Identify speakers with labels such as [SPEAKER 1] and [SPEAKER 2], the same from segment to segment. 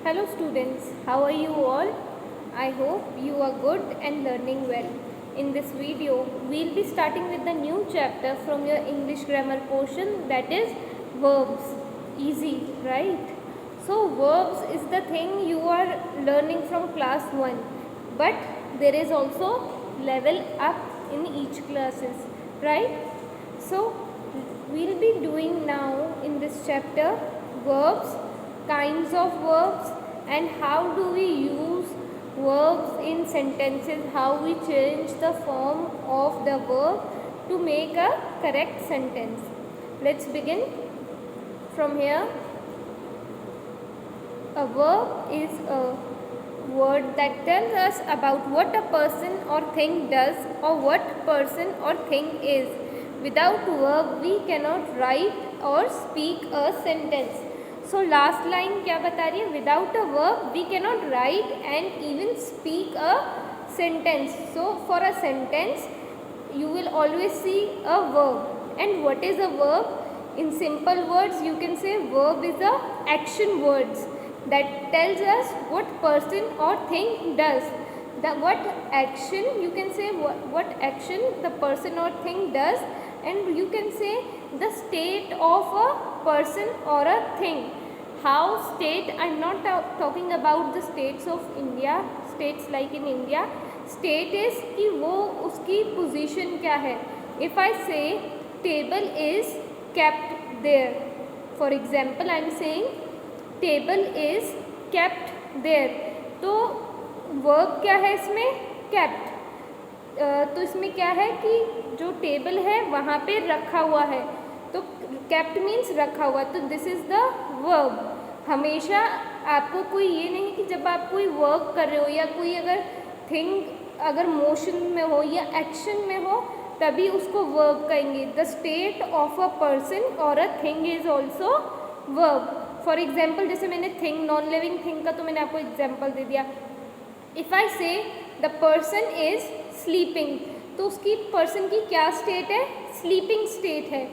[SPEAKER 1] Hello students, how are you all? I hope you are good and learning well. In this video, we'll be starting with the new chapter from your English grammar portion, that is verbs. Easy, right? So verbs is the thing you are learning from class 1, but there is also level up in each classes, right? So we'll be doing now in this chapter verbs, kinds of verbs, and how do we use verbs in sentences, how we change the form of the verb to make a correct sentence. Let's begin from here. A verb is a word that tells us about what a person or thing does or what person or thing is. Without verb we cannot write or speak a sentence. So last line क्या बता रही है? Without a verb we cannot write and even speak a sentence. So for a sentence you will always see a verb. And what is a verb? In simple words you can say verb is a action words that tells us what person or thing does. What action, you can say what action the person or thing does, and you can say the state of a person or a thing. How state, I'm not talking about the states of India, states like in India. State is कि वो उसकी position क्या है. If I say table is kept there, for example I am saying table is kept there, तो verb क्या है इसमें? kept. तो इसमें क्या है कि जो टेबल है वहाँ पे रखा हुआ है, तो kept means रखा हुआ, तो this is the verb. हमेशा आपको कोई ये नहीं कि जब आप कोई वर्क कर रहे हो या कोई अगर थिंग अगर मोशन में हो या एक्शन में हो तभी उसको वर्ब कहेंगे. The state of a person और a thing is also verb. For example जैसे मैंने थिंग, नॉन लिविंग थिंग का तो मैंने आपको एग्जाम्पल दे दिया. इफ़ आई से द पर्सन इज स्लीपिंग, तो उसकी पर्सन की क्या स्टेट है? स्लीपिंग स्टेट है.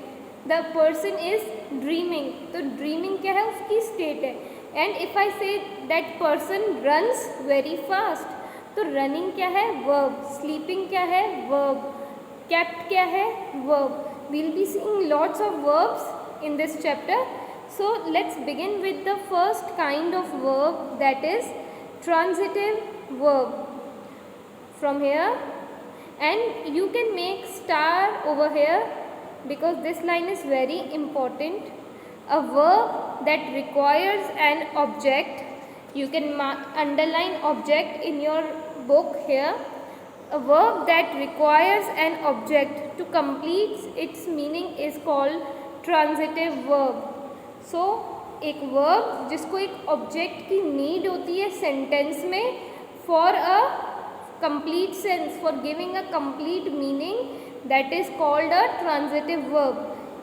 [SPEAKER 1] द पर्सन इज ड्रीमिंग, तो ड्रीमिंग क्या है? उसकी स्टेट है. And if I say that person runs very fast, तो रनिंग क्या है? वर्ब. स्लीपिंग क्या है? वर्ब. kept क्या है? verb. We'll be seeing lots of verbs in this chapter. So let's begin with the first kind of verb, that is transitive verb. From here, and you can make star over here because this line is very important. A verb that requires an object, you can underline object in your book here. A verb that requires an object to complete its meaning is called transitive verb. So एक verb जिसको एक object की need होती है sentence में for a complete sense, for giving a complete meaning, that is called a transitive verb.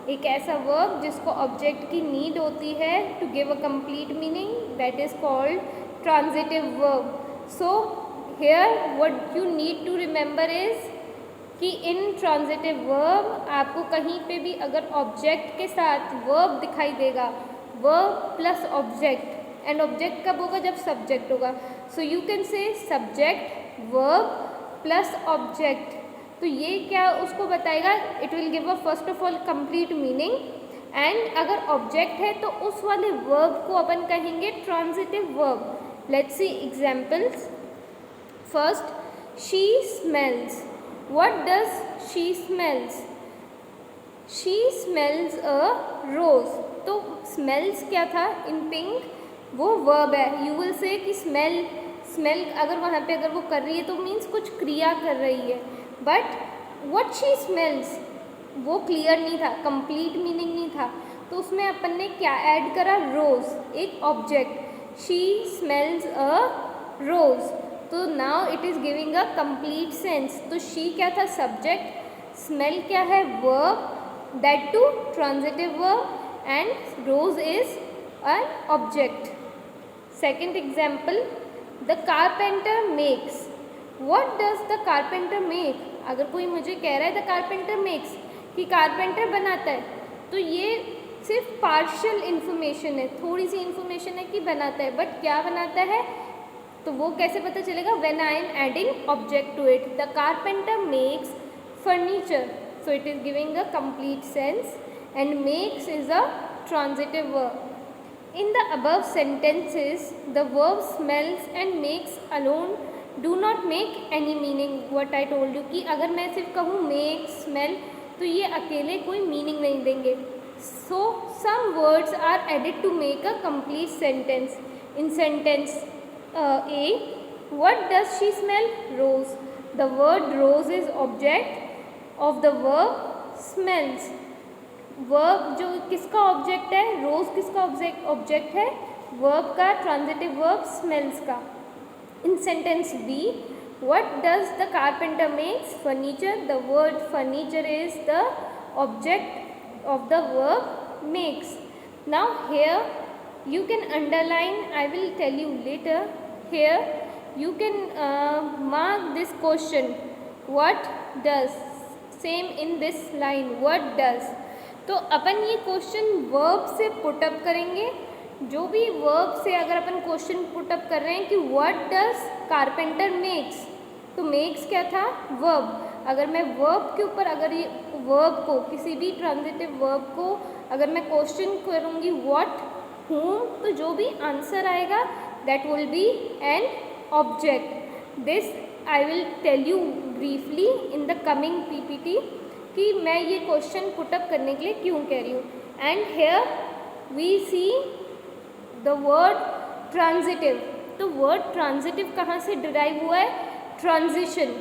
[SPEAKER 1] एक ऐसा verb जिसको object की need होती है to give a complete meaning, that is called transitive verb. So here what you need to remember is कि in transitive verb आपको कहीं पे भी अगर object के साथ verb दिखाई देगा, verb plus object, and object कब होगा? जब subject होगा. So you can say subject verb plus object. तो ये क्या उसको बताएगा? It will give a first of all complete meaning. and अगर object है तो उस वाले verb को अपन कहेंगे transitive verb. Let's see examples. First, she smells. What does she smells? She smells a rose. तो smells क्या था? in pink वो verb है. You will say कि smell अगर वहाँ पे अगर वो कर रही है तो means कुछ क्रिया कर रही है. But what she smells वो clear नहीं था, complete meaning नहीं था, तो उसमें अपन ने क्या ऐड करा? rose, एक object. She smells a rose. तो now it is giving a complete sense. तो she क्या था? subject. smell क्या है? verb. that too transitive verb. and rose is an object. Second example, the carpenter makes. What does the carpenter make? अगर कोई मुझे कह रहा है the carpenter makes कि कारपेंटर बनाता है, तो ये सिर्फ पार्शियल इन्फॉर्मेशन है, थोड़ी सी इन्फॉर्मेशन है कि बनाता है, बट क्या बनाता है तो वो कैसे पता चलेगा? When I am adding object to it. The carpenter makes furniture, so it is giving a complete sense, and makes is a transitive verb. In the above sentences, the verb smells and makes alone do not make any meaning. What I told you कि अगर मैं सिर्फ कहूँ make, smell, तो ये अकेले कोई meaning नहीं देंगे. So some words are added to make a complete sentence. In sentence A, what does she smell? Rose. The word rose is object of the verb smells. Verb जो किसका object है? रोज किसका ऑब्जेक्ट है? Verb का, transitive verb smells का. In sentence B, what does the carpenter makes? Furniture. The word furniture is the object of the verb makes. Now here you can underline, I will tell you later. Here you can mark this question, what does. Same in this line, what does. तो अपन ये question verb से put up करेंगे. जो भी verb से अगर अपन question put up कर रहे हैं कि व्हाट डज कारपेंटर मेक्स, तो मेक्स क्या था? वर्ब. अगर मैं वर्ब के ऊपर, अगर ये वर्ब को, किसी भी ट्रांजिटिव वर्ब को अगर मैं क्वेश्चन करूँगी व्हाट, whom, तो जो भी आंसर आएगा that will be an object. This I will tell you briefly in the coming PPT कि मैं ये क्वेश्चन पुटअप करने के लिए क्यों कह रही हूँ. And here we see the word transitive. तो वर्ड ट्रांजिटिव कहाँ से डिराइव हुआ है? ट्रांजिशन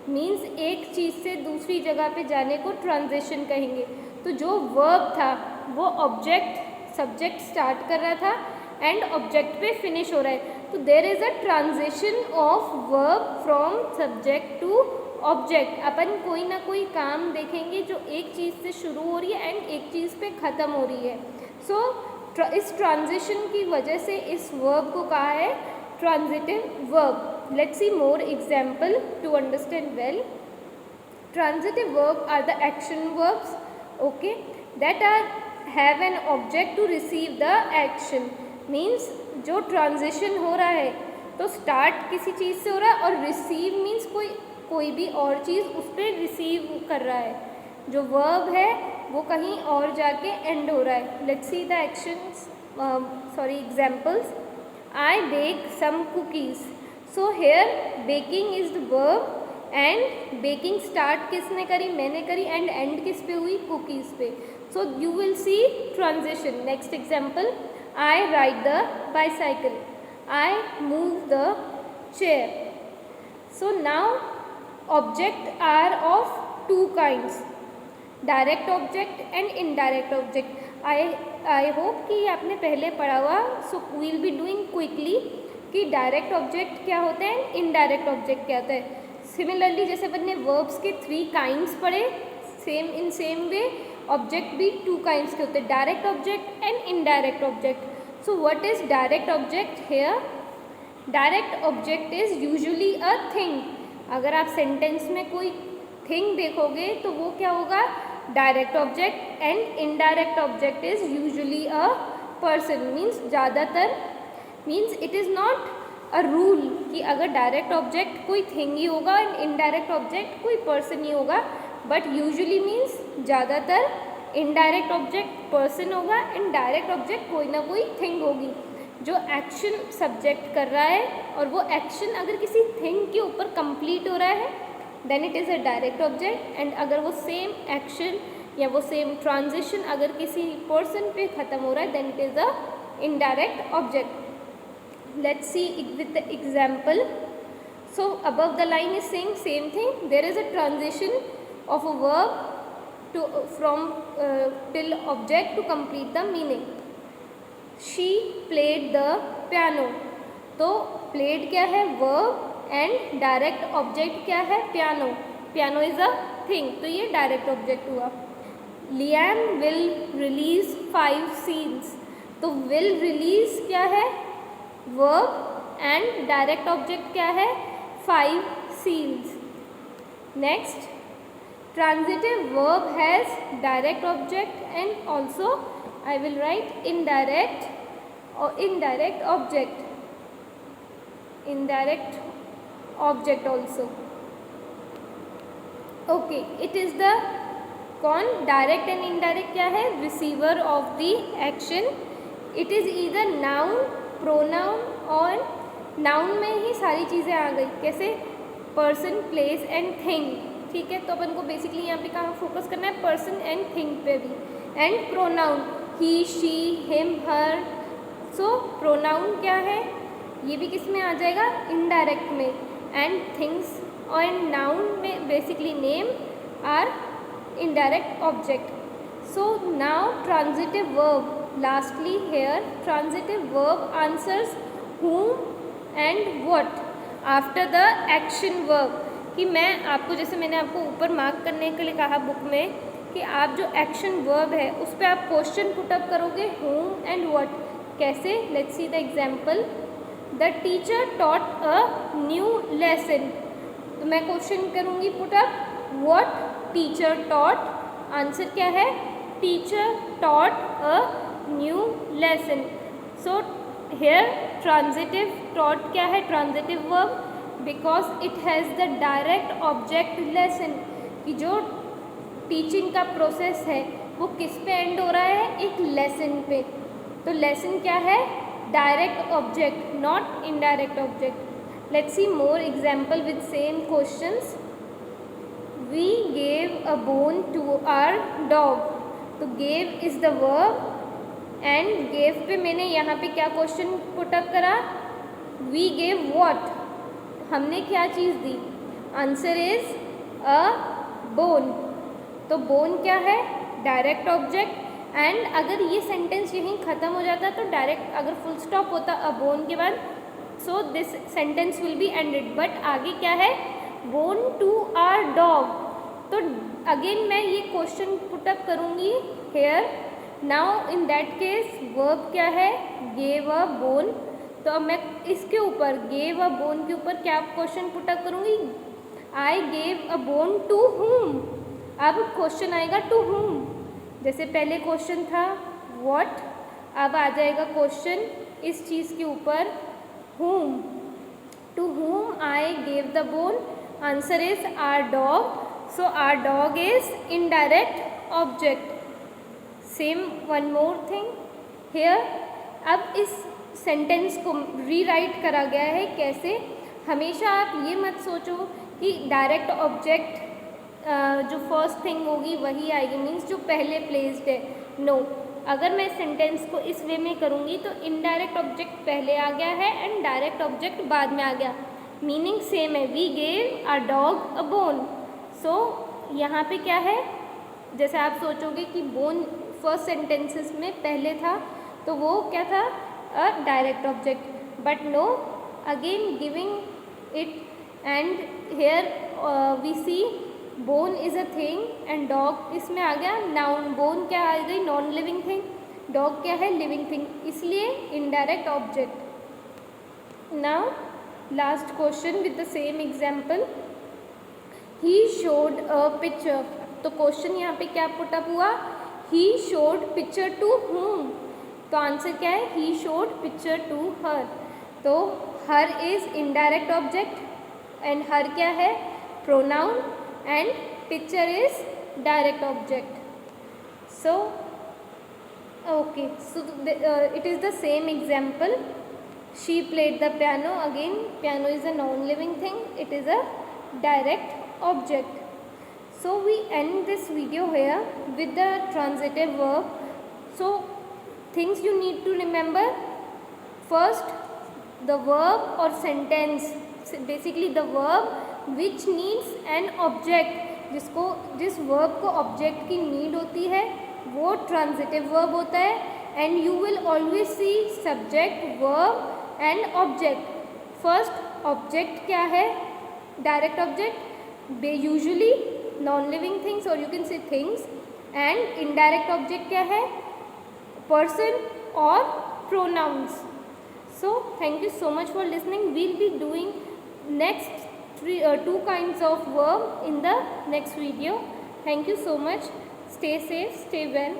[SPEAKER 1] मीन्स एक चीज़ से दूसरी जगह पे जाने को ट्रांजिशन कहेंगे. तो जो वर्ब था वो ऑब्जेक्ट सब्जेक्ट स्टार्ट कर रहा था एंड ऑब्जेक्ट पे फिनिश हो रहा है. तो there is a transition of verb from subject to object. अपन कोई ना कोई काम देखेंगे जो एक चीज़ से शुरू हो रही है एंड एक चीज़ पे ख़त्म हो रही है. सो इस ट्रांजिशन की वजह से इस वर्ब को कहा है transitive verb. Let's see more example to understand well. Transitive verb are the action verbs, okay, that are have an object to receive the action. Means जो ट्रांजिशन हो रहा है तो स्टार्ट किसी चीज़ से हो रहा है और रिसीव मीन्स कोई भी और चीज़ उस पर रिसीव कर रहा है. जो वर्ब है वो कहीं और जाके एंड हो रहा है. Let's see the actions, sorry examples. I bake some cookies. So here baking is the verb and baking start किसने करी? मैंने करी. एंड एंड किस पे हुई? कुकीज़ पे. So you will see transition. Next example, I ride the bicycle. I move the chair. So now object are of two kinds, direct object and indirect object. I hope कि आपने पहले पढ़ा हुआ. so we'll be doing quickly कि direct object क्या होते हैं, indirect object क्या होता है. Similarly जैसे अपन ने verbs के 3 kinds पढ़े, same way object भी 2 kinds के होते हैं, direct object and indirect object. so what is direct object here? Direct object is usually a thing. अगर आप सेंटेंस में कोई थिंग देखोगे तो वो क्या होगा? Direct object. And indirect object is usually a person. Means ज़्यादातर, means it is not a rule कि अगर डायरेक्ट ऑब्जेक्ट कोई थिंग ही होगा एंड इनडायरेक्ट ऑब्जेक्ट कोई पर्सन ही होगा. बट यूजुअली मीन्स ज़्यादातर इनडायरेक्ट ऑब्जेक्ट पर्सन होगा एंड डायरेक्ट ऑब्जेक्ट कोई ना कोई थिंग होगी जो एक्शन सब्जेक्ट कर रहा है. और वो एक्शन अगर किसी थिंग के ऊपर कंप्लीट हो रहा है then it is a direct object. And अगर वो सेम एक्शन या वो सेम ट्रांजिशन अगर किसी पर्सन पे ख़त्म हो रहा है then it is a indirect object. Let's see with the example. So above the line is saying same thing. There is a transition of a verb to from till object to complete the meaning. She played the piano. तो played क्या है? Verb. And direct object क्या है? Piano. Piano is a thing, तो ये direct object हुआ. Liam will release 5 scenes. तो will release क्या है? वर्ब. एंड डायरेक्ट ऑब्जेक्ट क्या है? 5 scenes. Next, transitive verb has direct object and also I will write indirect or indirect object also. Okay, it is the कौन direct and indirect क्या है, receiver of the action. It is either noun, pronoun, और noun में ही सारी चीज़ें आ गई. कैसे, person, place and thing. ठीक है, तो अपन को बेसिकली यहाँ पे कहाँ फोकस करना है, पर्सन एंड थिंग पे भी. And pronoun, he, she, him, her. So pronoun क्या है, ये भी किस में आ जाएगा, इनडायरेक्ट में. एंड थिंग्स और नाउन में basically name are indirect object. So now transitive verb, lastly here transitive verb answers whom and what after the action verb. कि मैं आपको, जैसे मैंने आपको ऊपर मार्क करने के लिए कहा बुक में, कि आप जो एक्शन वर्ब है उस पर आप क्वेश्चन पुटअप करोगे whom and what. कैसे, let's see the example. The teacher taught a new lesson. तो मैं क्वेश्चन करूँगी put up what teacher taught. Answer क्या है, teacher taught a new lesson. So here transitive taught क्या है, transitive verb, because it has the direct object lesson. कि जो teaching का प्रोसेस है वो किस पे एंड हो रहा है, एक लेसन पे. तो लेसन क्या है, direct object, not indirect object. Let's see more example with same questions. We gave a bone to our dog. तो gave is the verb and gave पे मैंने यहाँ पे क्या क्वेश्चन पुटअप करा, we gave what, हमने क्या चीज़ दी. Answer is a bone. तो बोन क्या है, डायरेक्ट ऑब्जेक्ट. एंड अगर ये सेंटेंस यहीं ख़त्म हो जाता तो डायरेक्ट, अगर फुल स्टॉप होता अ बोन के बाद, so this sentence will be ended. But आगे क्या है, बोन टू आर डॉग. तो अगेन मैं ये क्वेश्चन पुटअप करूँगी here. Now in that case verb क्या है, गेव अ बोन. तो अब मैं इसके ऊपर गेव अ बोन के ऊपर क्या क्वेश्चन पुटअप करूँगी, I gave a bone to whom. अब क्वेश्चन आएगा टू हुम. जैसे पहले क्वेश्चन था व्हाट, अब आ जाएगा क्वेश्चन इस चीज़ के ऊपर whom. To whom I gave the bone. Answer is our dog. So our dog is indirect object. Same one more thing here. अब इस सेंटेंस को रीराइट करा गया है. कैसे, हमेशा आप ये मत सोचो कि डायरेक्ट ऑब्जेक्ट जो फर्स्ट थिंग होगी वही आएगी, मीन्स जो पहले प्लेस्ड है. नो, अगर मैं सेंटेंस को इस वे में करूँगी तो इनडायरेक्ट ऑब्जेक्ट पहले आ गया है एंड डायरेक्ट ऑब्जेक्ट बाद में आ गया. मीनिंग सेम है, we gave our dog a bone. So यहाँ पे क्या है, जैसे आप सोचोगे कि बोन फर्स्ट सेंटेंसेस में पहले था तो वो क्या था, a direct object. But no, again giving it. And here we see bone is a thing and dog इसमें आ गया नाउन. बोन क्या आ गई, नॉन लिविंग थिंग. डॉग क्या है, लिविंग थिंग, इसलिए indirect object. Now last question with the same example. He showed a picture. तो question यहाँ पे क्या पुटअप हुआ, he showed picture to whom. तो आंसर क्या है, he showed picture to her. तो her is indirect object and her क्या है, pronoun, and picture is direct object. So okay, so it is the same example. She played the piano. Again piano is a non living thing, it is a direct object. So we end this video here with the transitive verb. So things you need to remember. First, the verb or sentence, basically the verb which needs an object, जिस verb को object की need होती है वो transitive verb होता है. And you will always see subject, verb and object. First, object क्या है, direct object, usually non living things और you can say things. And indirect object क्या है, पर्सन और pronouns. So thank you so much for listening. We'll be doing next 2 kinds of verb in the next video. Thank you so much. Stay safe, stay well.